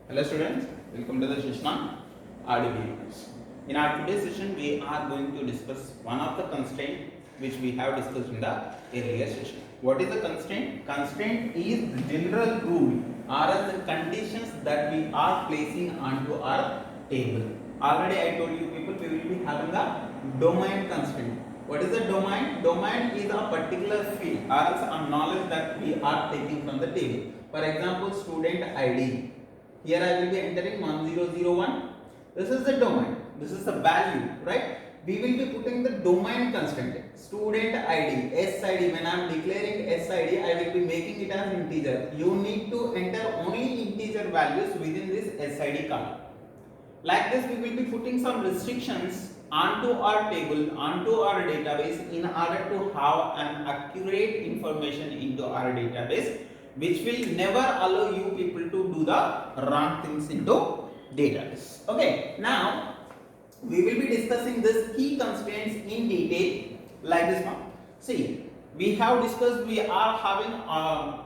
Hello students, welcome to the session on RDBMS. In our today's session, we are going to discuss one of the constraints which we have discussed in the earlier session. What is the constraint? Constraint is the general rule or the conditions that we are placing onto our table. Already I told you people we will be having a domain constraint. What is the domain? Domain is a particular field or else a knowledge that we are taking from the table. For example, student ID. Here I will be entering 1001. This is the domain. This is the value, right? We will be putting the domain constant. Student ID, SID. When I am declaring SID, I will be making it as integer. You need to enter only integer values within this SID column. Like this, we will be putting some restrictions onto our table, onto our database in order to have an accurate information into our database, which will never allow you people to do the wrong things into database. Okay, now we will be discussing this key constraints in detail like this one. See, we have discussed we are having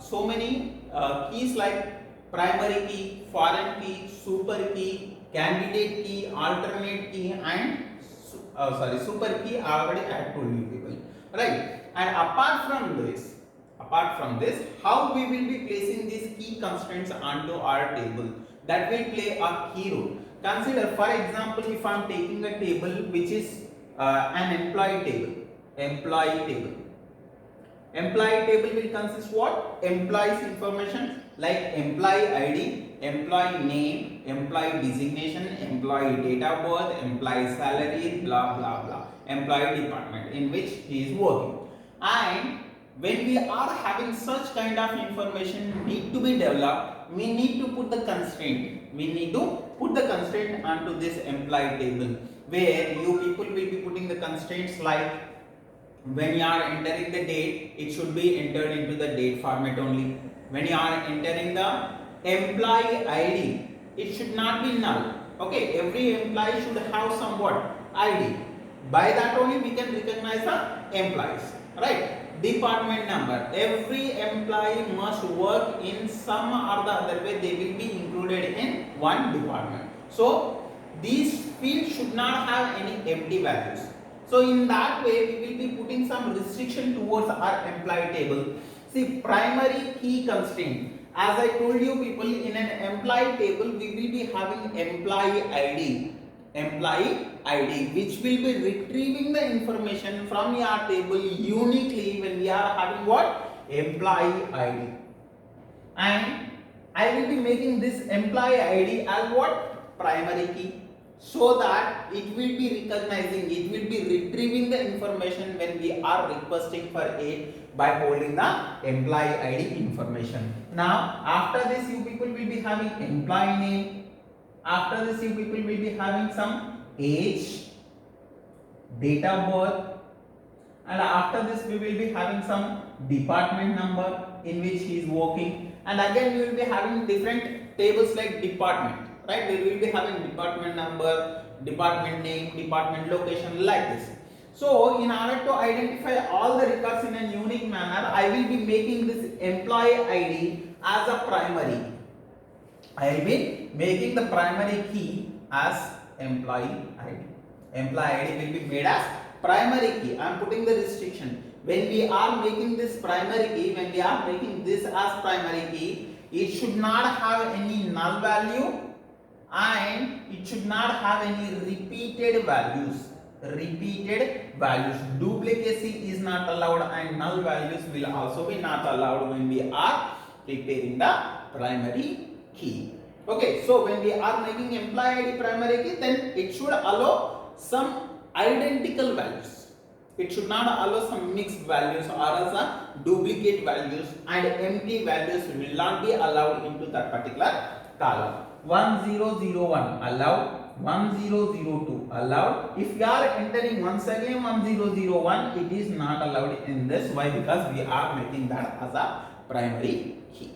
so many keys like primary key, foreign key, super key, candidate key, alternate key and super key. I already had told you people, right? And apart from this, how we will be placing these key constraints onto our table, that will play a key role. Consider, for example, if I am taking a table which is an employee table. Employee table will consist what? Employees information like employee ID, employee name, employee designation, employee date of birth, employee salary, blah blah blah, employee department in which he is working. And when we are having such kind of information need to be developed, we need to put the constraint. We need to put the constraint onto this employee table, where you people will be putting the constraints like when you are entering the date, it should be entered into the date format only. When you are entering the employee ID, it should not be null. Okay, every employee should have some what? ID. By that only we can recognize the employees, right? Department number. Every employee must work in some or the other way. They will be included in one department. So these fields should not have any empty values. So in that way, we will be putting some restriction towards our employee table. See, primary key constraint. As I told you people, in an employee table, we will be having employee ID, which will be retrieving the information from your table uniquely when we are having what? Employee ID. And I will be making this employee ID as what? Primary key. So that it will be recognizing, it will be retrieving the information when we are requesting for it by holding the employee ID information. Now, after this, you people will be having employee name. After this, you people will be having some age, date of birth, and after this, we will be having some department number in which he is working. And again, we will be having different tables like department. Right, we will be having department number, department name, department location like this. So in order to identify all the records in a unique manner, I will be making this employee ID as a primary. I will be making the primary key as employee ID. Employee ID will be made as primary key. I am putting the restriction. When we are making this primary key, when we are making this as primary key, it should not have any null value and it should not have any repeated values. Duplicacy is not allowed and null values will also be not allowed when we are preparing the primary key. Okay, so when we are making employee ID primary key, then it should allow some identical values. It should not allow some mixed values or else duplicate values, and empty values will not be allowed into that particular column. 1001 allowed, 1002 allowed. If you are entering once again 1001, it is not allowed in this. Why? Because we are making that as a primary key.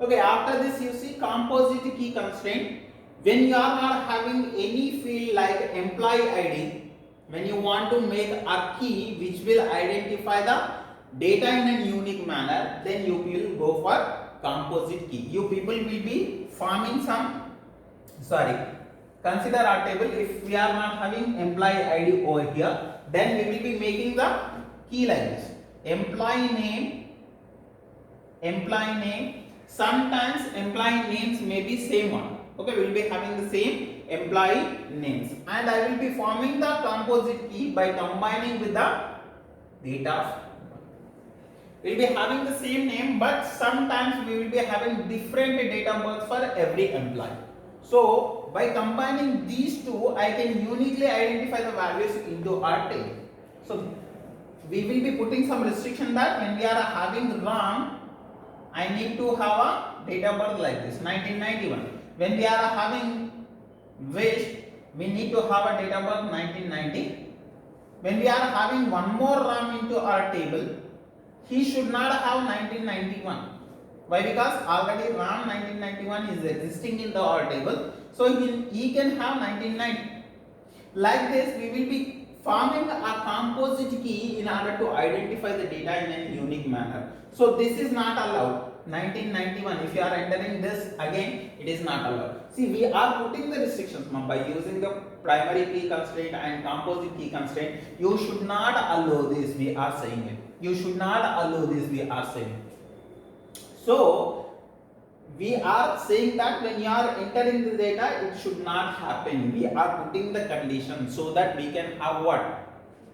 Okay, after this you see composite key constraint. When you are not having any field like employee ID, when you want to make a key which will identify the data in a unique manner, then you will go for composite key. You people will be forming some, sorry, consider our table. If we are not having employee ID over here, then we will be making the key like this. Employee name. Sometimes employee names may be same one. Okay, we will be having the same employee names, and I will be forming the composite key by combining with the date of birth. We will be having the same name, but sometimes we will be having different date of birth for every employee. So by combining these two, I can uniquely identify the values into our table. So we will be putting some restriction that when we are having Ram, I need to have a date of birth like this, 1991. When we are having Vish, we need to have a date of birth 1990. When we are having one more Ram into our table, he should not have 1991. Why? Because already Ram 1991 is existing in our table, so he can have 1990. Like this, we will be forming a composite key in order to identify the data in a unique manner. So this is not allowed. 1991, if you are entering this again, it is not allowed. See, we are putting the restrictions by using the primary key constraint and composite key constraint. You should not allow this, we are saying it. You should not allow this, we are saying. So we are saying that when you are entering the data, it should not happen. We are putting the condition so that we can have what?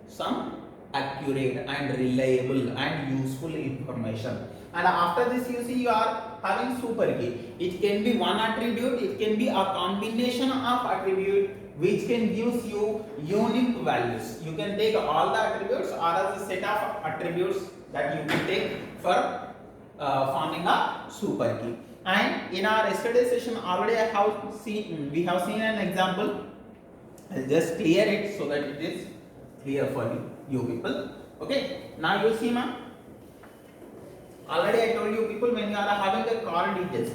Some accurate and reliable and useful information. And after this, you see, you are having super key. It can be one attribute, it can be a combination of attribute which can give you unique values. You can take all the attributes or as a set of attributes that you can take for forming a super key. And in our yesterday session already we have seen an example. I'll just clear it so that it is clear for you people. Okay, now you see, ma, already I told you people, when you are having a car details,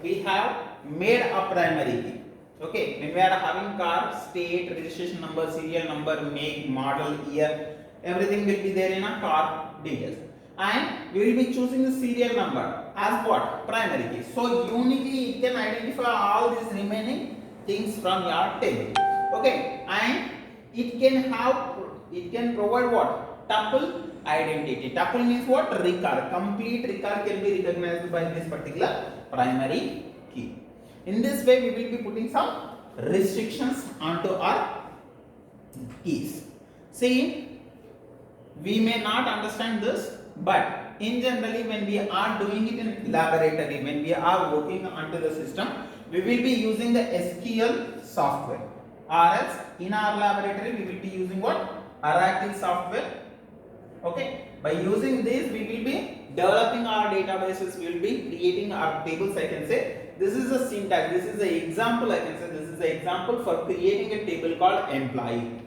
we have made a primary key. Okay, when we are having car, state, registration number, serial number, make, model, year, everything will be there in a car details. And we will be choosing the serial number as what? Primary key. So uniquely it can identify all these remaining things from your table. Okay, and it can provide what? Tuple identity. Tuple means what? Record. Complete record can be recognized by this particular primary key. In this way, we will be putting some restrictions onto our keys. See, we may not understand this, but in generally, when we are doing it in laboratory, when we are working onto the system, we will be using the SQL software. Or else, in our laboratory, we will be using what? Oracle software. Okay, by using this, we will be developing our databases, we will be creating our tables. I can say this is a syntax, this is an example. I can say this is an example for creating a table called employee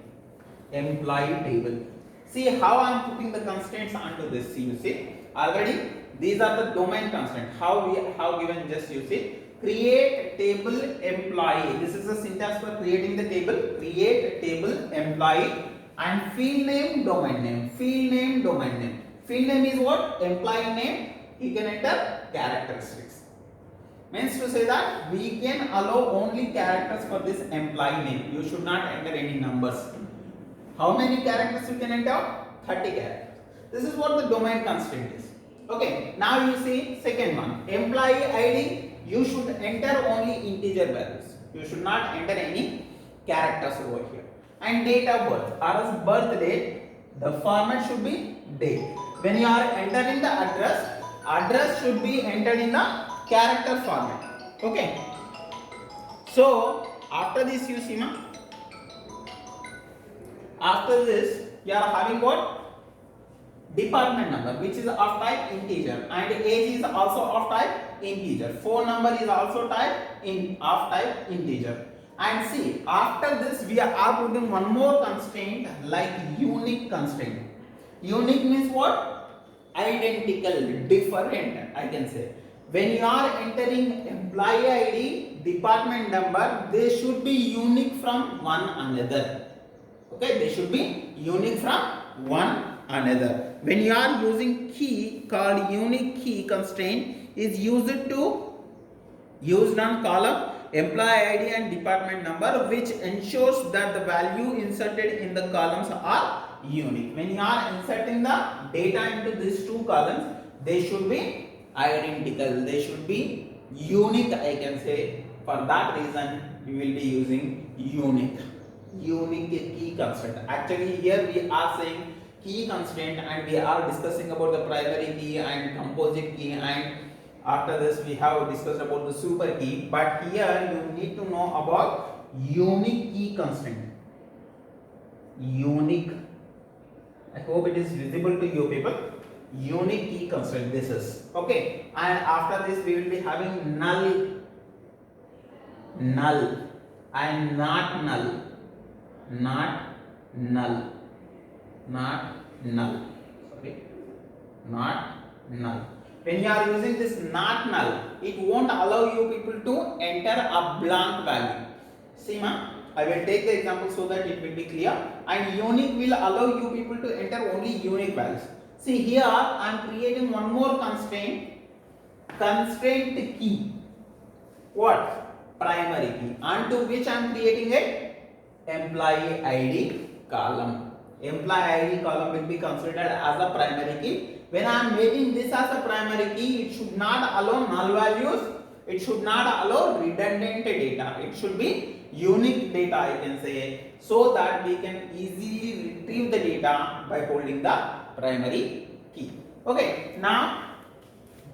table. See how I am putting the constraints onto this. See, you see already these are the domain constraints. How we have given, just you see, create table employee. This is the syntax for creating the table. Create table employee. And field name, domain name. Field name, domain name. Field name is what? Employee name. You can enter characteristics. Means to say that we can allow only characters for this employee name. You should not enter any numbers. How many characters you can enter? 30 characters. This is what the domain constraint is. Okay. Now you see second one. Employee ID. You should enter only integer values. You should not enter any characters over here. And date of birth or as birth date, the format should be date. When you are entering the address should be entered in the character format. Okay. So after this, you see, ma, after this you are having what? Department number, which is of type integer, and age is also of type integer. Phone number is also of type integer. And see, after this we are putting one more constraint like unique constraint. Unique means what? Identical, different, I can say. When you are entering employee ID, department number, they should be unique from one another. Okay, they should be unique from one another. When you are using key, called unique key constraint is used on column employee ID and department number, which ensures that the value inserted in the columns are unique. When you are inserting the data into these two columns, they should be identical, they should be unique, I can say. For that reason we will be using unique key constraint. Actually here we are saying key constraint and we are discussing about the primary key and composite key, and after this we have discussed about the super key, but here you need to know about unique key constraint. Unique, I hope it is visible to you people. Unique key constraint, this is okay. And after this we will be having null and not null. Sorry, not null. When you are using this not null, it won't allow you people to enter a blank value. See ma, I will take the example so that it will be clear. And unique will allow you people to enter only unique values. See here I am creating one more constraint key. What? Primary key, onto which I am creating a employee ID column. Employee ID column will be considered as a primary key. When I am making this as a primary key, it should not allow null values, it should not allow redundant data, it should be unique data, I can say, so that we can easily retrieve the data by holding the primary key. Okay, now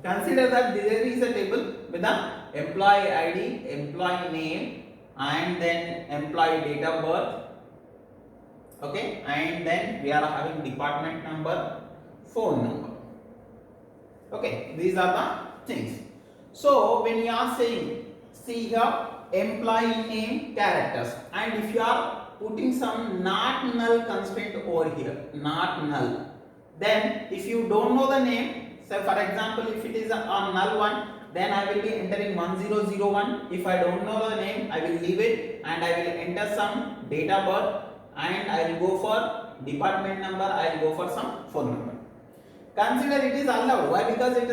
consider that there is a table with the employee ID, employee name, and then employee date of birth. Okay, and then we are having department number, phone number. Okay, these are the things. So when you are saying, see here, employee name characters, and if you are putting some not null constraint over here, not null, then if you don't know the name, say for example if it is a null one, then I will be entering 1001. If I don't know the name, I will leave it and I will enter some date of birth, and I will go for department number, I will go for some phone number. Consider it is allowed. Why? Because it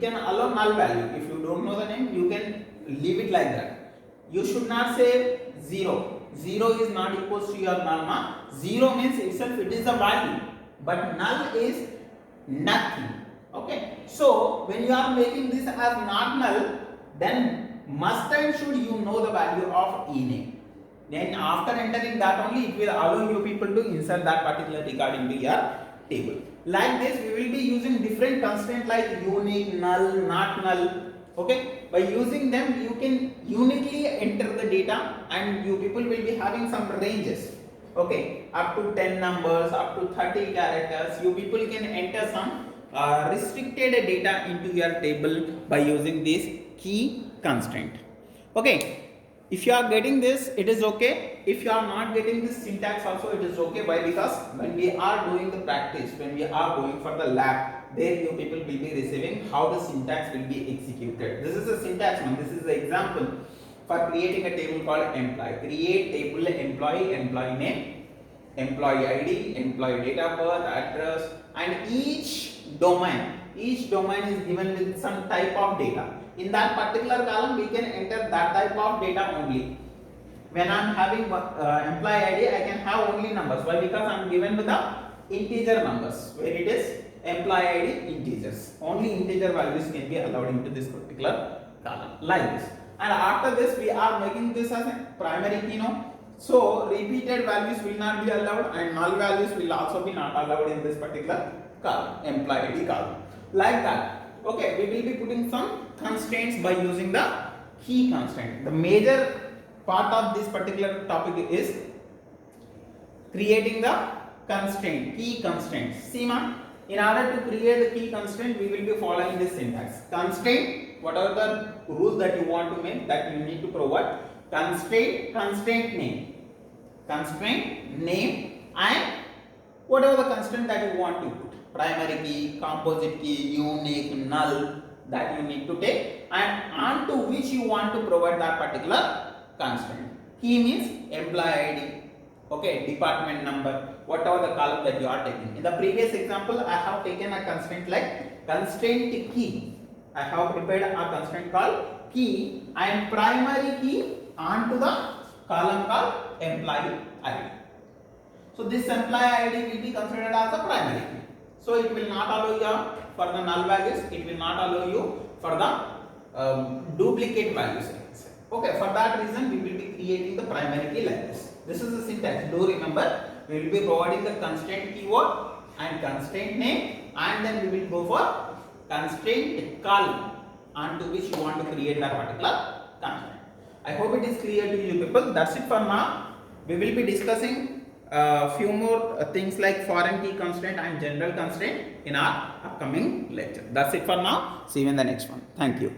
can allow null value. If you don't know the name, you can leave it like that. You should not say 0. 0 is not equals to your null. 0 means itself it is a value, but null is nothing. Okay. So when you are making this as not null, then must and should you know the value of ename. Then after entering that only it will allow you people to insert that particular record into your table. Like this we will be using different constraints like unique, null, not null. Okay, by using them you can uniquely enter the data, and you people will be having some ranges. Okay, up to 10 numbers, up to 30 characters, you people can enter some restricted data into your table by using this key constraint. Okay, if you are getting this, it is okay. If you are not getting this syntax also, it is okay. Why? Because when we are doing the practice, when we are going for the lab, there you people will be receiving how the syntax will be executed. This is a syntax one. This is the example for creating a table called employee. Create table employee, employee name, employee ID, employee date of birth, address, and each domain is given with some type of data. In that particular column we can enter that type of data only. When I am having employee ID, I can have only numbers. Why? Because I am given with the integer numbers, where it is employee ID integers. Only integer values can be allowed into this particular column, like this. And after this we are making this as a primary key now. So repeated values will not be allowed, and null values will also be not allowed in this particular column, employee ID column. Like that. Okay, we will be putting some constraints by using the key constraint. The major part of this particular topic is creating the constraint, key constraints. See ma, in order to create the key constraint, we will be following this syntax. Constraint, whatever the rules that you want to make, that you need to provide. Constraint, constraint name, and whatever the constraint that you want to put. Primary key, composite key, unique, null, that you need to take, and onto which you want to provide that particular constraint. Key means employee ID, okay, department number, whatever the column that you are taking. In the previous example, I have taken a constraint like constraint key. I have prepared a constraint called key and primary key onto the column called employee ID. So this employee ID will be considered as a primary key. So it will not allow you for the null values. It will not allow you for the duplicate values. Okay, for that reason we will be creating the primary key like this. This is the syntax. Do remember, we will be providing the constraint keyword and constraint name, and then we will go for constraint column onto which you want to create that particular constraint. I hope it is clear to you people. That's it for now. We will be discussing few more things like foreign key constraint and general constraint in our upcoming lecture. That's it for now. See you in the next one. Thank you.